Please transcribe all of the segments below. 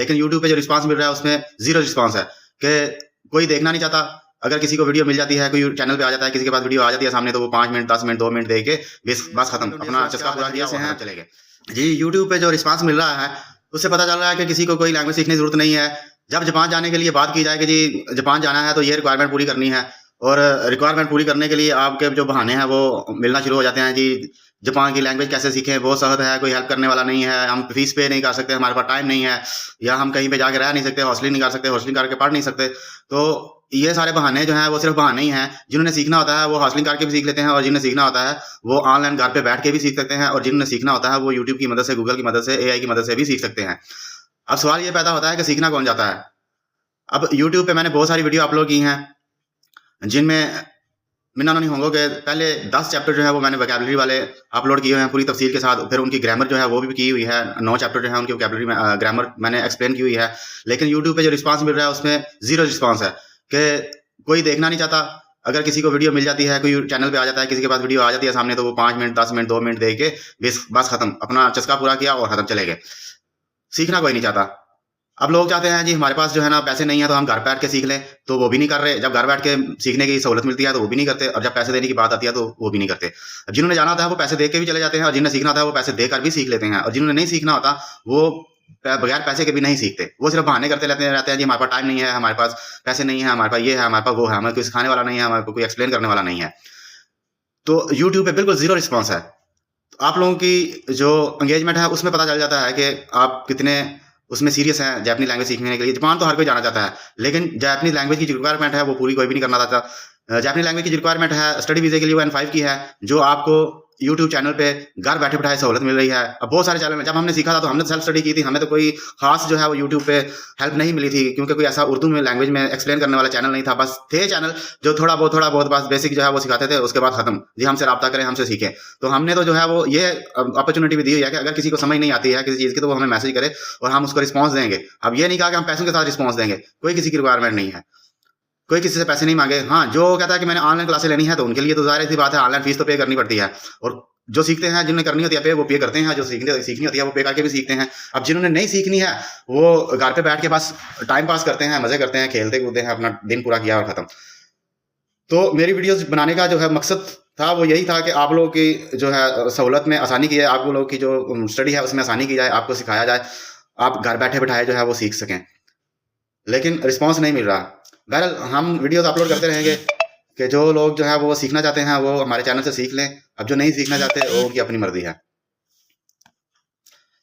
लेकिन यूट्यूब पे जो रिस्पांस मिल रहा है उसमें जीरो रिस्पांस है कि कोई देखना नहीं चाहता। अगर किसी को वीडियो मिल जाती है, कोई चैनल पे आ जाता है, किसी के पास वीडियो आ जाती है सामने, तो वो 5 मिनट 10 मिनट 2 मिनट देख के बस खत्म, अपना चस्का पूरा किया और खत्म चले गए। जी, यूट्यूब पे जो रिस्पांस मिल रहा है उससे पता चल रहा है कि किसी को कोई लैंग्वेज सीखने की जरूरत नहीं है। जब जापान जाने के लिए बात की जाए कि जी जापान जाना है तो ये रिक्वायरमेंट पूरी करनी है, और रिक्वायरमेंट पूरी करने के लिए आपके जो बहाने हैं वो मिलना शुरू हो जाते हैं। जी जापान की लैंग्वेज कैसे सीखें, बहुत सहज है, कोई हेल्प करने वाला नहीं है, हम फीस पे नहीं कर सकते, हमारे पास टाइम नहीं है, या हम कहीं पे जाके रह नहीं सकते, हॉस्टलिंग नहीं कर सकते, हॉस्टलिंग करके पढ़ नहीं सकते। तो ये सारे बहाने जो हैं वो सिर्फ बहाने ही हैं। जिन्होंने सीखना होता है वो हॉस्टलिंग करके भी सीख लेते हैं, और जिन्हें सीखना होता है वो ऑनलाइन घर पे बैठ के भी सीख सकते हैं, और जिन्हें सीखना होता है वो यूट्यूब की मदद से, गूगल की मदद से, एआई की मदद से भी सीख सकते हैं। अब सवाल ये पैदा होता है कि सीखना कौन जाता है। अब यूट्यूब पे मैंने बहुत सारी वीडियो अपलोड की हैं जिनमें मिन्ना नहीं होंगे कि पहले 10 चैप्टर जो है वो मैंने वोकैबुलरी वाले अपलोड किए हुए हैं पूरी तफसील के साथ। फिर उनकी ग्रामर जो है वो भी की हुई है, 9 चैप्टर जो है उनकी वोकैबुलरी में ग्रामर मैंने एक्सप्लेन की हुई है। लेकिन यूट्यूब पे जो रिस्पांस मिल रहा है उसमें जीरो रिस्पांस है कि कोई देखना नहीं चाहता। अगर किसी को वीडियो मिल जाती है, कोई चैनल पे आ जाता है, किसी के पास वीडियो आ जाती है सामने, तो वो 5 मिनट 10 मिनट 2 मिनट देख के बस खत्म, अपना चस्का पूरा किया और खत्म चले गए। सीखना कोई नहीं चाहता। अब लोग चाहते हैं जी हमारे पास जो है ना पैसे नहीं है तो हम घर बैठ के सीख लें, तो वो भी नहीं कर रहे। जब घर बैठ के सीखने की सहूलत मिलती है तो वो भी नहीं करते, और जब पैसे देने की बात आती है तो वो भी नहीं करते। अब जिन्होंने जाना होता है वो पैसे दे के भी चले जाते हैं, और जिन्हें सीखना होता है वो पैसे देकर भी सीख लेते हैं, और जिन्होंने नहीं सीखना होता वो बगैर पैसे के भी नहीं सीखते। वो सिर्फ बहाने करते रहते हैं जी हमारे पास टाइम नहीं है, हमारे पास पैसे नहीं है, हमारे पास ये है, हमारे पास वो है, हमें कोई सिखाने वाला नहीं है, हमारे को कोई एक्सप्लेन करने वाला नहीं है। तो यूट्यूब पे बिल्कुल जीरो रिस्पॉन्स है। तो आप लोगों की जो एंगेजमेंट है उसमें पता चल जाता है कि आप कितने उसमें सीरियस हैं जापानी लैंग्वेज सीखने के लिए। जापान तो हर कोई जाना चाहता है, लेकिन जापानी लैंग्वेज की जो रिक्वायरमेंट है वो पूरी कोई भी नहीं करना चाहता। जापानी लैंग्वेज की जो रिक्वायरमेंट है स्टडी वीजे के लिए वो N5 की है, जो आपको यूट्यूब चैनल पे घर बैठे बैठाए सहूलत मिल रही है। अब बहुत सारे चैनल में जब हमने सीखा था तो हमने सेल्फ स्टडी की थी, हमें तो कोई खास जो है वो यूट्यूब पे हेल्प नहीं मिली थी, क्योंकि कोई ऐसा उर्दू में लैंग्वेज में एक्सप्लेन करने वाला चैनल नहीं था। बस थे चैनल जो थोड़ा बहुत बस बेसिक जो है वो सिखाते थे, उसके बाद खत्म, जी हमसे रब्ता करें, हमसे सीखें। तो हमने तो जो है वो ये अपॉर्चुनिटी भी दी हुई है कि अगर किसी को समझ नहीं आती है किसी चीज़ की तो वो हमें मैसेज करे और हम उसको रिस्पॉन्स देंगे। अब ये नहीं कहा कि हम पैसों के साथ रिस्पॉन्स देंगे, कोई किसी की रिक्वायरमेंट नहीं है, कोई किसी से पैसे नहीं मांगे। हाँ, जो कहता है कि मैंने ऑनलाइन क्लासेस लेनी है तो उनके लिए तो जाहिर सी बात है ऑनलाइन फीस तो पे करनी पड़ती है, और जो सीखते हैं जिन्हें करनी होती है पे वो पे करते हैं, जो सीखनी होती है वो पे करके भी सीखते हैं। अब जिन्होंने नहीं सीखनी है वो घर पे बैठ के बस टाइम पास करते हैं, मजे करते हैं, खेलते कूदते हैं, अपना दिन पूरा किया और खत्म। तो मेरी वीडियोस बनाने का जो है मकसद था वो यही था कि आप लोगों की जो है सहूलत में आसानी की जाए, आप लोगों की जो स्टडी है उसमें आसानी की जाए, आपको सिखाया जाए, आप घर बैठे बैठाए जो है वो सीख सकें। लेकिन रिस्पॉन्स नहीं मिल रहा। बहरहाल हम वीडियोस अपलोड करते रहेंगे कि जो लोग जो है वो सीखना चाहते हैं वो हमारे चैनल से सीख लें, अब जो नहीं सीखना चाहते वो उनकी अपनी मर्जी है।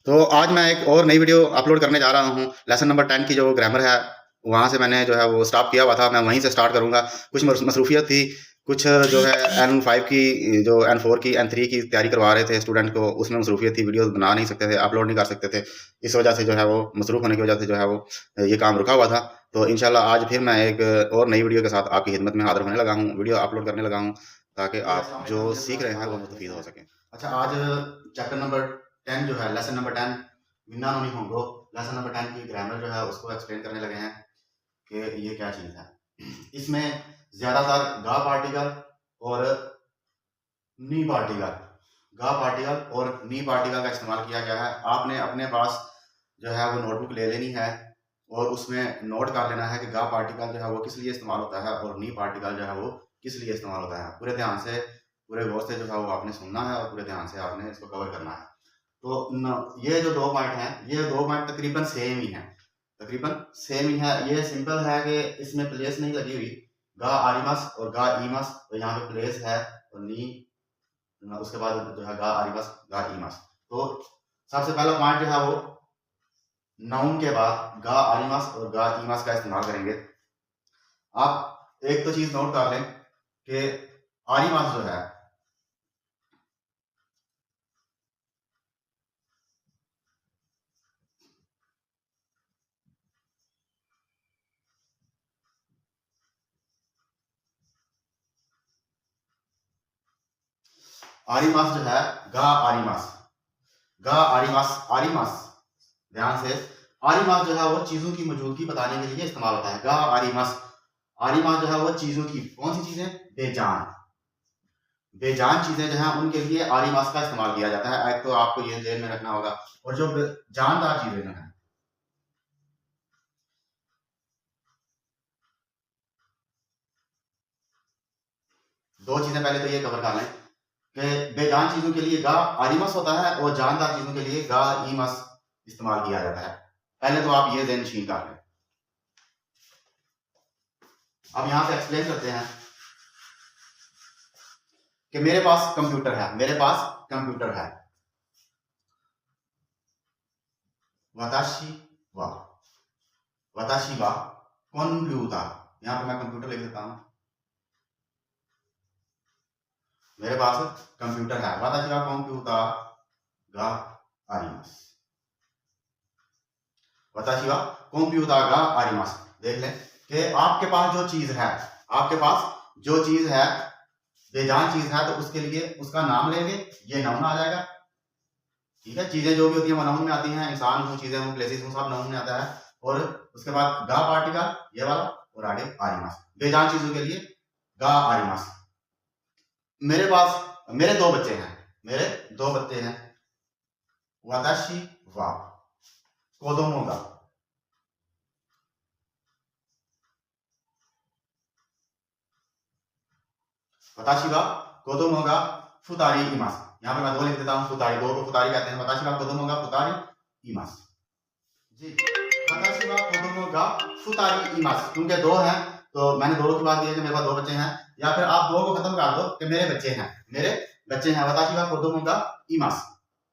तो आज मैं एक और नई वीडियो अपलोड करने जा रहा हूँ। लेसन नंबर 10 की जो ग्रामर है वहाँ से मैंने जो है वो स्टॉप किया हुआ था, मैं वहीं से स्टार्ट करूँगा। कुछ मसरूफियत थी, कुछ जो है N5 की, जो N4 की, N3 की तैयारी करवा रहे थे स्टूडेंट को, उसमें मसरूफियत थी, वीडियो बना नहीं सकते थे, अपलोड नहीं कर सकते थे। इस वजह से जो है वो मसरूफ़ होने की वजह से जो है वो ये काम रुका हुआ था। तो इंशाल्लाह आज फिर मैं एक और नई वीडियो के साथ आपकी खिदमत में हाजिर होने लगा हूँ, वीडियो अपलोड करने लगा हूँ, ताकि आप जो सीख रहे हैं वो मुस्तफीद हो सकें। अच्छा, आज चैप्टर नंबर 10 जो है, लेसन नंबर 10 मिन्ना नहीं होंगो, लेसन नंबर 10 की ग्रामर जो है उसको एक्सप्लेन करने लगे हैं कि ये क्या चीज़ है। इसमें ज़्यादातर गा पार्टिकल और नी पार्टिकल, गा पार्टिकल और नी पार्टिकल का इस्तेमाल किया गया है। आपने अपने पास जो है वो नोटबुक ले लेनी है और उसमें नोट कर लेना है कि गा पार्टिकल जो है वो किस लिए इस्तेमाल होता है और नी पार्टिकल जो है वो किस लिए इस्तेमाल होता है। पूरे ध्यान से, पूरे गौर से जो है वो आपने सुनना है और पूरे ध्यान से आपने इसको कवर करना है। तो ये जो 2 पॉइंट हैं, ये 2 पॉइंट तकरीबन सेम ही हैं, तकरीबन सेम ही है। ये सिंपल है कि इसमें प्लेस नहीं लगी हुई, गा आरिमस और गा ईमस, तो यहाँ पे प्लेस है, और नी उसके बाद जो है गा आरिमस गा ईमस। तो सबसे पहला पॉइंट जो है वो नाउन के बाद गा आरिमस और गा ईमस का इस्तेमाल करेंगे। आप एक तो चीज नोट कर लें कि आरिमस जो है, आरिमस जो है, गा आरिमस, गा आरिमस, आरिमस, ध्यान से, आरिमस जो है वो चीजों की मौजूदगी बताने के लिए इस्तेमाल होता है। गा आरिमस, आरिमस जो है वो चीजों की, कौन सी चीजें, बेजान, बेजान चीजें जो है उनके लिए आरिमस का इस्तेमाल किया जाता है। एक तो आपको ये जेल में रखना होगा, और जो जानदार चीजें जो है, दो चीजें पहले तो ये कवर कर लें कि बेजान चीजों के लिए गा आरिमस होता है और जानदार चीजों के लिए गा ईमस इस्तेमाल किया जाता है। पहले तो आप ये ज़हन नशीन कर लें। अब यहां से एक्सप्लेन करते हैं कि मेरे पास कंप्यूटर है, मेरे पास कंप्यूटर है। वताशी वा, वताशी वा कंप्यूटर, यहां पे मैं कंप्यूटर लिख देता हूं। मेरे पास कंप्यूटर है, वताशी वा कंप्यूटर गा आरिमास, वताशी वा कंप्यूटर गा आरिमास। देख लें कि आपके पास जो चीज है, आपके पास जो चीज है बेजान चीज है, तो उसके लिए उसका नाम लेंगे, ये नाउन आ जाएगा। ठीक है, चीजें जो भी होती है वो नाउन में आती हैं, इंसान हो, चीजें हो, प्लेसेस हो, सब नाउन में आता है। और उसके बाद गा पार्टिकल ये वाला और आगे आरिमास, बेजान चीजों के लिए गा आरिमास। मेरे पास मेरे दो बच्चे हैं, मेरे दो बच्चे हैं। वताशी वा कोदोमो गा, वताशी वा कोदोमो गा फुतारी इमास। यहाँ पे मैं दो लिख देता हूँ, फुतारी, दो को फुतारी कहते हैं। वताशी वा कोदोमो गा फुतारी इमास जी, वताशी वा कोदोमो गा फुतारी इमास। क्योंकि दो हैं तो मैंने दो की बात की है कि मेरे पास दो बच्चे हैं, या फिर आप दो को खत्म कर दो कि मेरे बच्चे हैं, मेरे बच्चे हैं। वताशी वा कोदोमो गा इमास,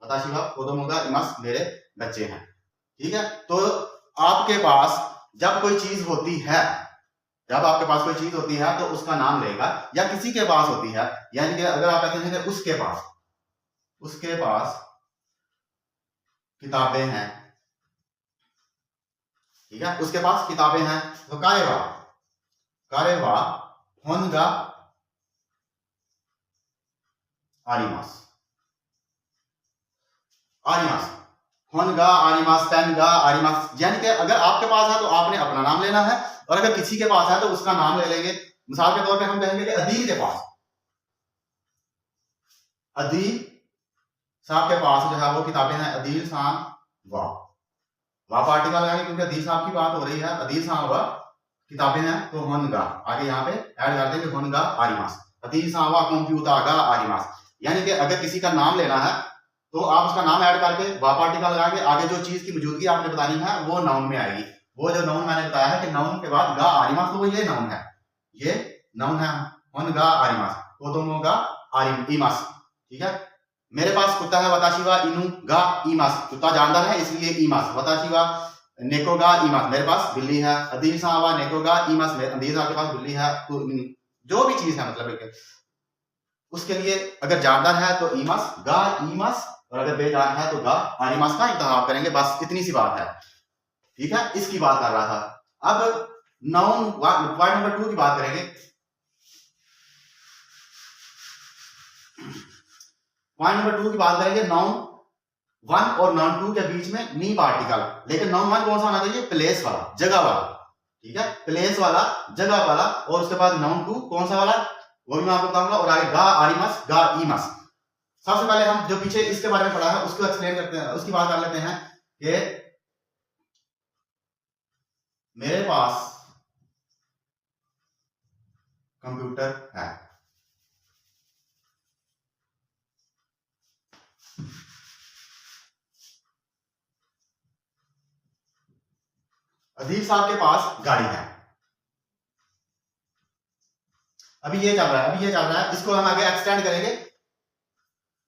वताशी वा कोदोमो गा इमास, मेरे बच्चे हैं। ठीक है, तो आपके पास जब कोई चीज होती है, जब आपके पास कोई चीज होती है तो उसका नाम लेगा, या किसी के पास होती है, यानी कि अगर आप कहते हैं कि उसके पास किताबें हैं, ठीक है, उसके पास किताबें हैं, तो कारेवा होनगा आरिमास, आरिमास होनगा आरिमास, पेनगा आरिमास। यानी कि अगर आपके पास है तो आपने अपना नाम लेना है, और अगर किसी के पास है तो उसका नाम ले लेंगे। मिसाल के तौर पे हम कहेंगे कि अदील के पास, अदील साहब के पास जो है वो किताबें हैं। अदील साहब वाह पार्टिकल लगाएंगे क्योंकि अदील साहब की बात हो रही है। अदील साहब वाह किताबें हैं, तो होनगा आगे यहाँ पे ऐड कर देंगे, होनगा आरिमास, अदील साहब वाह कंप्यूटर गा आरिमास। यानी कि अगर किसी का नाम लेना है तो आप उसका नाम ऐड करके वाह पार्टिकल लगाएंगे, आगे जो चीज की मौजूदगी आपने बतानी है वो नाउन में आएगी। वो जो नाउन मैंने बताया है कि नाउन के बाद गा आरिमास, तो वो ये नाउन है, ये नाउन है होनगा आरिमास, कोदोमो गा आरिमास। ठीक है, मेरे पास कुत्ता है, वताशी वा इनु गा इमास, कुत्ता जानदार है इसलिए इमास। वताशी वा नेको गा इमास, मेरे पास बिल्ली है। अदील सा वा नेको गा इमास, अदील साहब के पास बिल्ली है। तो जो भी चीज है मतलब उसके लिए अगर जानदार है तो इमास गा इमास, और अगर बेजान है तो गा आरिमास का इंतखाब करेंगे। बस इतनी सी बात है। ठीक है, इसकी बात कर रहा था। अब नाउन पॉइंट नंबर 2 की बात करेंगे। पॉइंट नंबर 2 की बात करेंगे, नाउन 1 और नाउन 2 के बीच में नी पार्टिकल। लेकिन नाउन 1 कौन सा होना चाहिए? प्लेस वाला, जगह वाला। ठीक है, प्लेस वाला, जगह वाला। और उसके बाद नाउन 2 कौन सा वाला, वो भी मैं आपको बताऊंगा। और आगे गा आरिमास गा इमास। सबसे पहले हम जो पीछे इसके बारे में पढ़ा है उसको एक्सप्लेन करते हैं, उसकी बात कर लेते हैं कि मेरे पास कंप्यूटर है। अदील साहब के पास गाड़ी है। अभी ये चल रहा है, अभी ये चल रहा है, इसको हम आगे एक्सटेंड करेंगे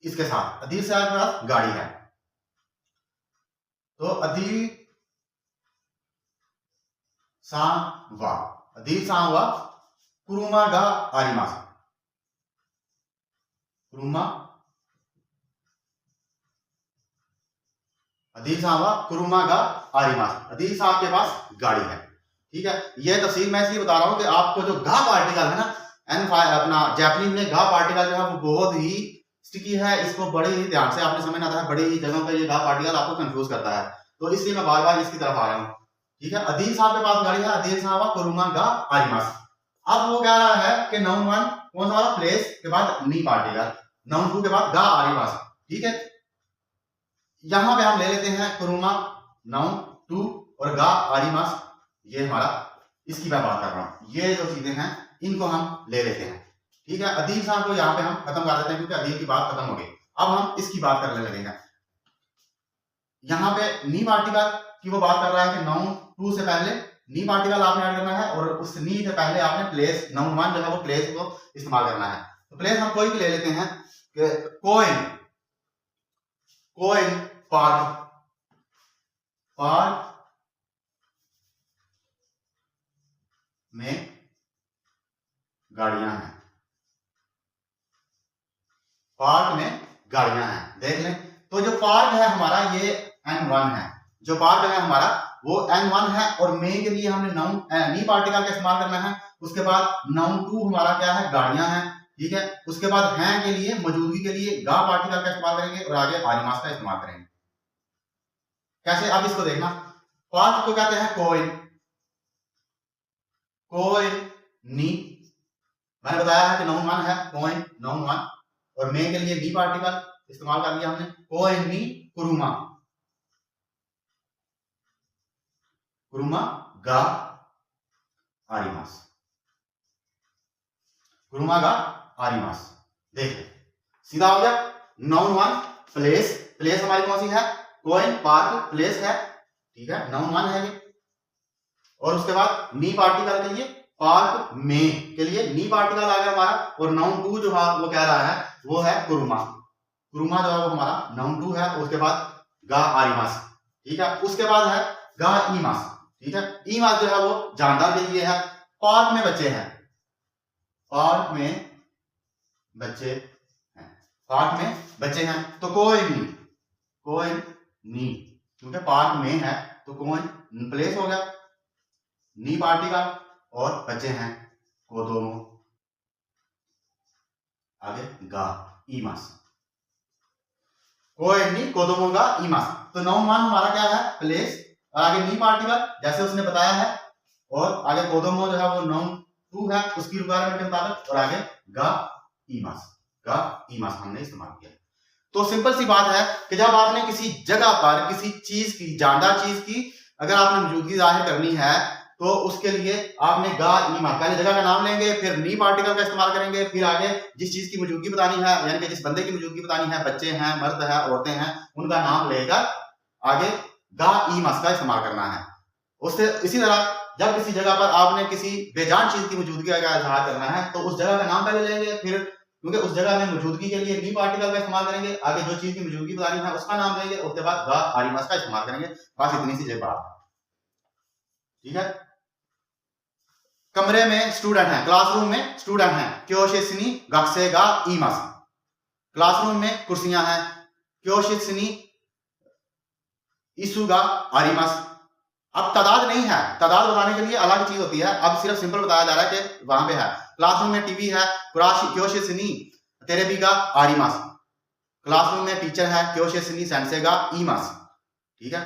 इसके साथ। अदील साहब के पास गाड़ी है, तो अदील सांवा, अदील सांवा कुरुमा गा आरिमास, कुरुमा अदील सांवा कुरुमा गा आरिमास। अदील साहब के पास गाड़ी है। ठीक है, यह तफसील मैं इसलिए बता रहा हूं कि आपको जो गा पार्टिकल है ना, अपना जैपनीज में गा पार्टिकल जो है वो बहुत ही स्टिकी है। इसको बड़े ही ध्यान से आपने समझना था, बड़ी ही जगहों पर ये गा पार्टिकल आपको कंफ्यूज करता है, तो इसलिए मैं बार बार इसकी तरफ आ रहा हूँ। ठीक है, अदील साहब के पास गाड़ी है, अदील साहब कुरुमा गा आरिमास। अब वो कह रहा है कि नाउन 1 कौन सा वाला, प्लेस के बाद नी पार्टिकल, नाउन 2 के बाद गा आरिमास। ठीक है, यहां पे हम ले लेते हैं कुरुमा नाउन 2 और गा आरिमास, ये हमारा, इसकी मैं बात कर रहा हूं। ये जो चीजें हैं इनको हम ले लेते हैं। ठीक है, अदीब साहब को यहाँ पे हम खत्म कर देते हैं क्योंकि अदीब की बात खत्म हो गई। अब हम इसकी बात करने लगेंगे। यहाँ पे नी पार्टिकल की वो बात कर रहा है कि नाउन टू से पहले नी पार्टिकल आपने ऐड करना है और उस नी से पहले आपने प्लेस नाउन वन जो है वो प्लेस को इस्तेमाल करना है। तो प्लेस हम कोई भी ले लेते हैं कि कोइन, कोइन पार्क, पार्क में गाड़ियां हैं, पार्क में गाड़ियां हैं। देख लें तो जो पार्क है हमारा ये N1 है, जो पार्क है हमारा वो N1 है और मे के लिए हमने नाउन नी पार्टिकल का इस्तेमाल करना है। उसके बाद नाउन टू हमारा क्या है, गाड़ियां हैं, ठीक है। उसके बाद हैं के लिए मौजूदगी के लिए गा पार्टिकल का इस्तेमाल करेंगे और आगे आलिमास का इस्तेमाल करेंगे। कैसे, अब इसको देखना। पार्क को कहते हैं कोइन, कोइन नी, मैंने बताया है कि नाउन वन है कोइन नाउन वन और मे के लिए नी पार्टिकल इस्तेमाल कर लिया हमने, कोइन नी कुरुमा, कुरुमा गा आरिमास, कुरुमा गा आरिमास। देखिए सीधा हो गया। नाउन वन प्लेस, प्लेस हमारी कौन सी है, कोइन पार्क प्लेस है, ठीक है, नाउन वन है ये। और उसके बाद नी पार्टिकल के लिए पार्क में के लिए नी पार्टिकल आ गया हमारा और नाउन टू जो है वो कह रहा है वो है कुरुमा, कुरुमा जो है वो हमारा नाउन टू है। उसके बाद गा आरिमास, ठीक है। उसके बाद है गा ईमास, ठीक है। ईमास जो है वो जानदार के लिए है। पार्क में बच्चे हैं, पार्क में बच्चे हैं, पार्क में बच्चे हैं तो कोइन नी, कोइन नी, क्योंकि पार्क में है तो कोइन प्लेस हो गया, नी पार्टिकल और बच्चे हैं कोदोमो, आगे गा ईमास, कोइन नी कोदोमो गा ईमास। तो नाउन वन हमारा क्या है, प्लेस, और आगे नी पार्टिकल जैसे उसने बताया है और आगे कोदोमो जो है वो नाउन टू है उसकी रिक्वायरमेंट के मुताबिक और आगे गा ईमास, गा ईमास हमने इस्तेमाल किया। तो सिंपल सी बात है कि जब आपने किसी जगह पर किसी चीज की, जानदार चीज की अगर आपने मौजूदगी जाहिर करनी है तो उसके लिए आपने गा ईमा, पहले जगह का नाम लेंगे फिर नी पार्टिकल का इस्तेमाल करेंगे, फिर आगे जिस चीज की मौजूदगी बतानी है यानी कि जिस बंदे की मौजूदगी बतानी है, बच्चे हैं, मर्द है, औरतें हैं, उनका नाम लेकर आगे गा ईमास का इस्तेमाल करना है। उससे इसी तरह जब किसी जगह पर आपने किसी बेजान चीज की मौजूदगी का इजहार करना है तो उस जगह का नाम पहले लेंगे, फिर क्योंकि उस जगह में मौजूदगी के लिए नी पार्टिकल का इस्तेमाल करेंगे, आगे जो चीज की मौजूदगी बतानी है उसका नाम लेंगे, उसके बाद गा आरिमास का इस्तेमाल करेंगे। बस इतनी सी बात है, ठीक है। कमरे में स्टूडेंट है, क्लासरूम में स्टूडेंट है, क्योशिसनी गक्से गा ईमास, क्लासरूम में कुर्सियां हैं, क्योशिसनी इसूगा आरिमास। अब तादाद नहीं है, तादाद बताने के लिए अलग चीज होती है, अब सिर्फ सिंपल बताया जा रहा है कि वहां पे है। क्लासरूम में टीवी है, क्योशिसनी तेरेबिगा आरिमास, क्लासरूम में टीचर है, क्योशिसनी सेंसेगा ईमास, ठीक है।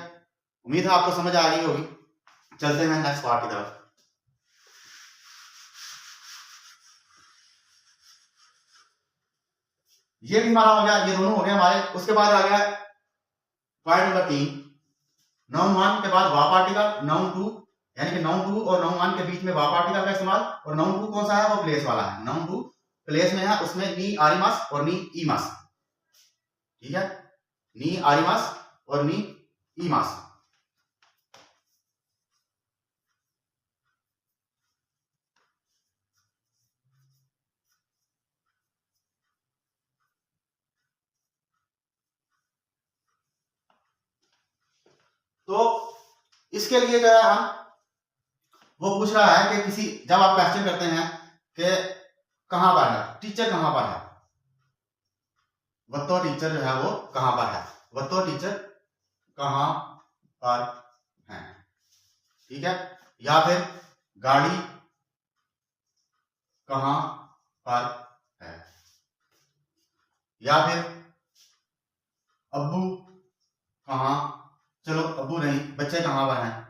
उम्मीद है आपको समझ आ रही होगी। चलते हैं नेक्स्ट पार्ट की तरफ। ये भी हमारा हो गया, ये दोनों हो गए हमारे। उसके बाद आ गया पॉइंट नंबर 3, नाउन वन के बाद वा पार्टिकल, नाउन टू यानी कि नाउन टू और नाउन वन के बीच में वा पार्टिकल का इस्तेमाल। और नाउन टू कौन सा है, वो प्लेस वाला है, नाउन टू प्लेस में है, उसमें नी आरिमास और नी ईमास, ठीक है, नी आरिमास और नी ईमास। तो इसके लिए जो है हम वो पूछ रहा है कि किसी जब आप क्वेश्चन करते हैं कि कहां पर है टीचर, कहां पर है, वत्तो टीचर जो है वो कहां पर है, वत्तो टीचर कहां पर है, ठीक है। या फिर गाड़ी कहां पर है, या फिर अब्बू कहां, चलो अब्बू नहीं, बच्चे कहां पर हैं,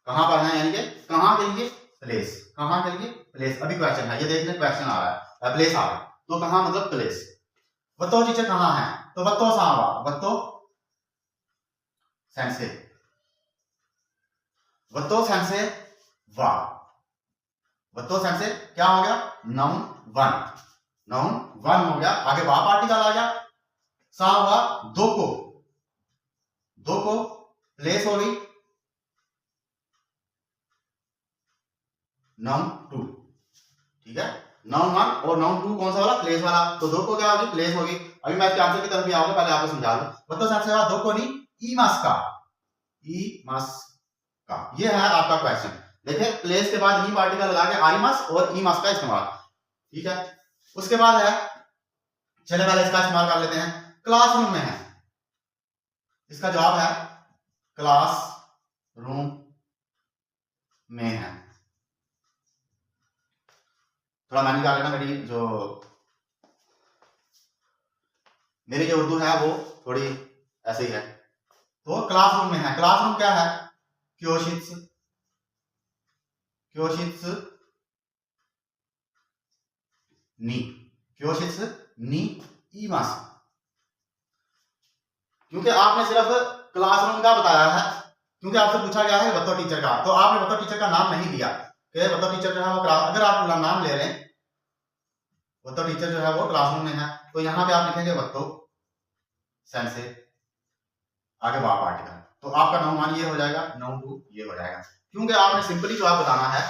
कहां पर हैं यानी कि कहां के लिए प्लेस, कहां के लिए प्लेस। अभी क्वेश्चन है, ये देख लें, क्वेश्चन आ रहा है, प्लेस आ रहा है, तो कहां मतलब प्लेस। वत्तो टीचर कहां है, तो वत्तो सावा, वत्तो सेंसे, वत्तो सेंसे वा, वत्तो सेंस से क्या हो गया, नाउन वन हो गया। आगे वा पार्टिकल आ गया, सा हुआ दोको, प्लेस हो गई नाउन टू, ठीक है। नाउन वन और नाउन टू कौन सा वाला, प्लेस वाला, तो दो को क्या होगी, प्लेस होगी। अभी मैं इसके आंसर की तरफ भी आऊंगा, पहले आपको समझा दूं। वत्तो सेंस से दो को नहीं ईमास का, ये है आपका क्वेश्चन। देखिए प्लेस के बाद ई पार्टिकल लगा के आरिमस और ईमास का इस्तेमाल, ठीक है। उसके बाद है, चले पहले इसका इस्तेमाल कर लेते हैं। क्लासरूम में है, इसका जवाब है क्लासरूम में है। थोड़ा मैंने निकाल लेना, मेरी जो उर्दू है वो थोड़ी ऐसे ही है। तो क्लासरूम में है, क्लासरूम क्या है, क्योशित्स नी ईमास। क्योंकि आपने सिर्फ क्लासरूम का बताया है, क्योंकि आपसे पूछा गया है वत्तो टीचर का, तो आपने वत्तो टीचर का नाम नहीं दिया कि वत्तो टीचर जो है वो, अगर आप नाम ले लें वत्तो टीचर जो है वो क्लासरूम में है, तो यहां पे आप लिखेंगे वत्तो सेंस से आगे वा पार्टिकल, तो आपका नाउन वन ये हो जाएगा, नाउन टू ये हो जाएगा। क्योंकि आपने सिंपली जवाब बताना है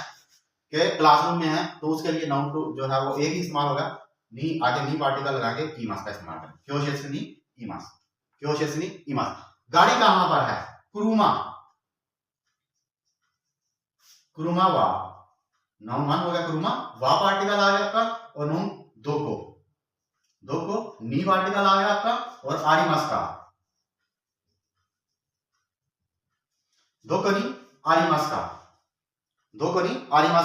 कि क्लासरूम में है, तो उसके लिए नाउन टू जो है वो एक ही इस्तेमाल होगा, नी आगे नी पार्टिकल लगा के ईमास का इस्तेमाल करें, क्योशित्स नी ईमास। गाड़ी कहां पर है, कुरुमा वा, नाउन वन हो गया कुरुमा, वा पार्टिकल आ गया आपका, और नाउन दो को नी पार्टिकल आ गया आपका, और आरिमस का, दो को नी आरिमस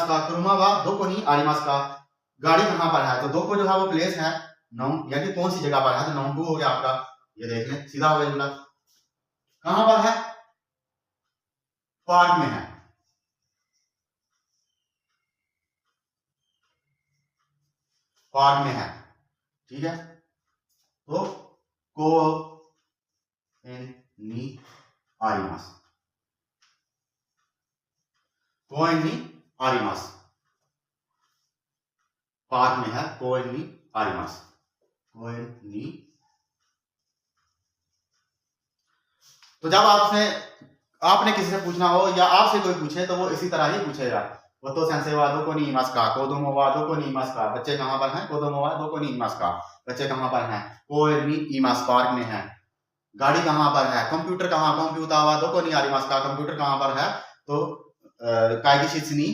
का, कुरुमा वा दो को नी आरिमस का। गाड़ी कहां पर है, तो दो को जो है वो प्लेस है, नाउन यानी कौन सी जगह पर है, तो नाउन टू हो गया आपका, ये देख लें सीधा हो गया जुमला। कहां पर है, पार्क में है, ठीक है। तो को इन नी आरिमस, पार्क में है, कोएनी आरिमस। तो जब आपने किसी से पूछना हो या आपसे कोई पूछे तो वो इसी तरह ही पूछेगा, वत्तो सेंस से दो को नी ईमास का, कोदोमो वा दो को नी ईमास का, बच्चे कहां पर हैं, कोदोमो वा दो को नी ईमास का, बच्चे कहां पर हैं, कोएनी ईमास पार्क में है। गाड़ी कहां पर है, कंप्यूटर वा दो को नी आरिमस का, कंप्यूटर कहां पर है, तो काइगिशित्सुनी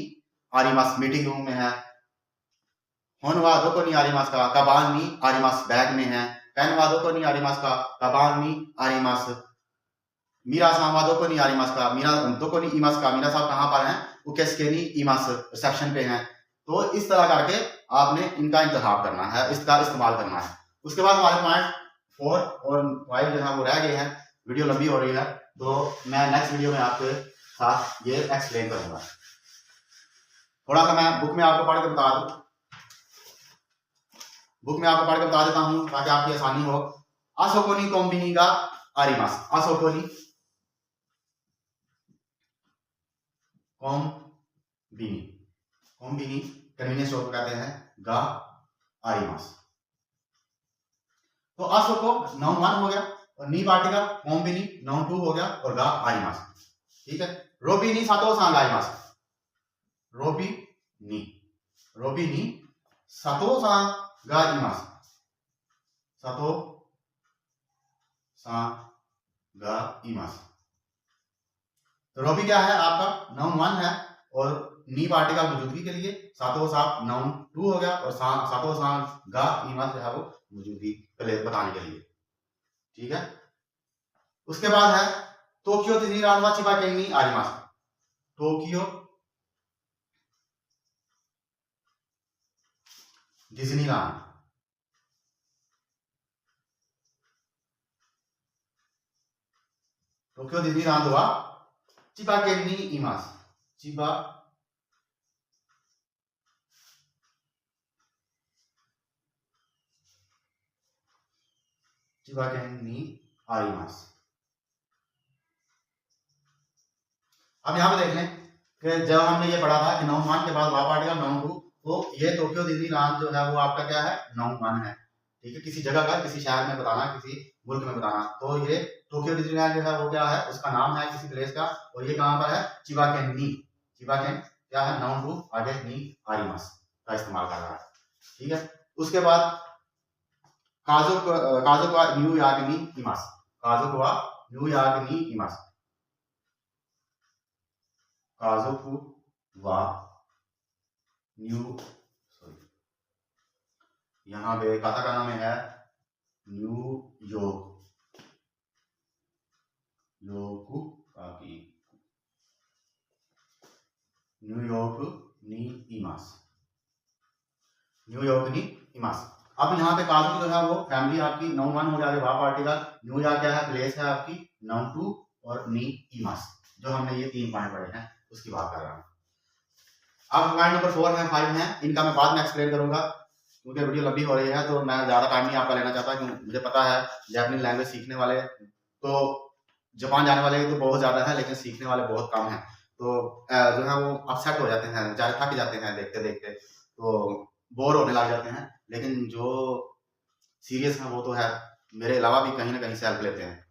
आरिमस मीटिंग रूम में है। होन वा दो को नी आरिमस का, काबान नी आरिमस बैग में है। पेन वा दो को नी आरिमस का, काबान नी आरिमस। मीरा साहब वा दो को नी आरिमस का, मीरा दो को नी ईमस का, मीरा साहब कहां पर हैं, उकेस्केनी ईमस रिसेप्शन पे हैं। तो इस तरह करके आपने इनका इंतखाब करना है, इसका इस्तेमाल करना है। उसके बाद हमारे पॉइंट 4 और 5 जो है वो रह गए हैं। वीडियो लंबी हो रही है, तो मैं नेक्स्ट वीडियो में आपके साथ ये एक्सप्लेन करूंगा। थोड़ा सा मैं बुक में आपको पढ़ के बता देता हूं ताकि आपकी आसानी हो। आसोकोनी कोम्बिनी का आरिमस, आसोकोनी कोम्बिनी कन्वीनियंस स्टोर को कहते हैं गा आरिमस। तो आसोको नाउन वन हो गया, और नी पार्टिकल कोम्बिनी नाउन टू हो गया, और गा आरिमस, ठीक है। रोबिनी सातो सांग आरिमस, रोबिनी सातो सांग गा इमास, सातो सांग गा इमास। तो रोबी क्या है आपका, नाउन वन है, और नी पार्टिकल मौजूदगी के लिए, सातो सांग नाउन टू हो गया, और सातो सांग गा इमास जो है वो मौजूदगी बताने के लिए, ठीक है। उसके बाद है टोक्यो डिज्नीलैंड वा चिबाकेन नी आरिमस, टोक्यो डिज्नीलैंड, टोक्यो डिज्नीलैंड वा चिबाकेन नी इमास, चिबाकेन नी आरिमस। अब यहां पे देख लें, कि जब हमने ये पढ़ा था कि नाउन 1 के बाद वर्ब पार्टिकल नाउन 2, तो ये टोक्यो डिज्नीलैंड जो है वो आपका क्या है, नाउन 1 है। ठीक है, किसी जगह का, किसी शहर में बताना, किसी मुल्क में बताना, तो ये टोक्यो डिज्नीलैंड जो है वो क्या है, उसका नाम है किसी प्लेस का, और ये कहाँ पर है, चिबाकेन नी। चिबाकेन क्या है, नाउन 2 आगे नी आरिमास का इस्तेमाल कर रहा है। ठीक है, उसके बाद काजुक वा न्यूयॉर्क नी इमास, काजुक वा न्यूयॉर्क नी इमास, काजुक वा न्यू, सॉरी, यहाँ पे काताकाना में है न्यूयॉर्क, योकु काकी, न्यूयॉर्क नी इमास, न्यूयॉर्क नी इमास। अब यहाँ पे काजुक जो है वो फैमिली आपकी नाउन 1 हो जाएगा, वर्ब पार्टिकल, न्यूयॉर्क क्या है, प्लेस है आपकी, नाउन 2, और नी इमास, जो हमने ये 3 पॉइंट पढ़े हैं उसकी बात कर रहा हूँ। अब पॉइंट नंबर 4 है, 5 है, इनका मैं बाद में एक्सप्लेन करूंगा क्योंकि वीडियो लंबी हो रही है, तो मैं ज़्यादा टाइम नहीं आपका लेना चाहता, क्योंकि मुझे पता है जापानीज लैंग्वेज सीखने वाले तो जापान जाने वाले तो बहुत ज़्यादा है, लेकिन सीखने वाले बहुत कम हैं। तो जो है वो अपसेट हो जाते हैं, थक जाते हैं देखते देखते, तो बोर होने लग जाते हैं। लेकिन जो सीरियस हैं वो तो है, मेरे अलावा भी कहीं ना कहीं से हेल्प लेते हैं।